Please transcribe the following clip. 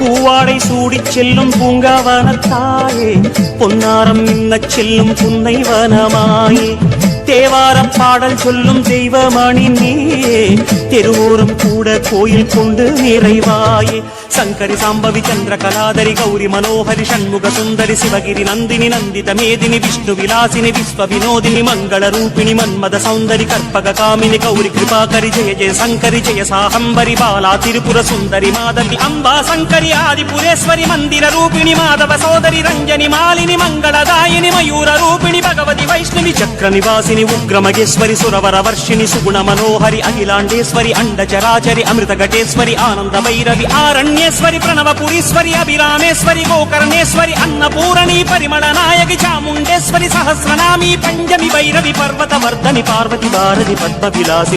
பூவாடை சூடிச் செல்லும் பூங்காவனத்தாயே பொன்னாரம் மின்னச் செல்லும் புன்னை வனமாயே தேவாரப் பாடல் சொல்லும் தெய்வமணி நீயே தெருவோரம் கூட கோயில் கொண்டு நிறைவாயே శంకరి సాంబవి చంద్ర కళాధరి గౌరి మనోహరి షణ్ముఖ సుందరి శివగిరి నందిని నందిత మేదిని విష్ణు విలాసిని విశ్వ వినోదిని మంగళ రూపిణి మన్మద సౌందరి కర్పక కామిని గౌరి కృపాకరి జయ జయ శంకరి జయ సాహంబరి బాలా తిరుపుర సుందరి మాధవి అంబా శంకరి ఆదిపురేశ్వరి మందిర రూపిణి మాధవ సోదరి రంజని మాలిని మంగళదాయిని మయూర రూపిణి భగవతి వైష్ణవి చక్ర నివాసిని ఉగ్రమగేశ్వరి సురవర వర్షిణి సుగుణ మనోహరి అఖిలాండేశ్వరి అండచరాచరి అమృత ఘటేశ్వరి ఆనంద భైరవి ఆరణ్యేశ్వరి ప్రణవపురీశ్వరి అభిరామేశ్వరి గోకర్ణేశ్వరి అన్నపూరణి పరిమళ నాయకి చాముండేశ్వరి సహస్రనామి పంచమి భైరవి పర్వత వర్ధని పార్వతి భారతి పద్మ విలాసి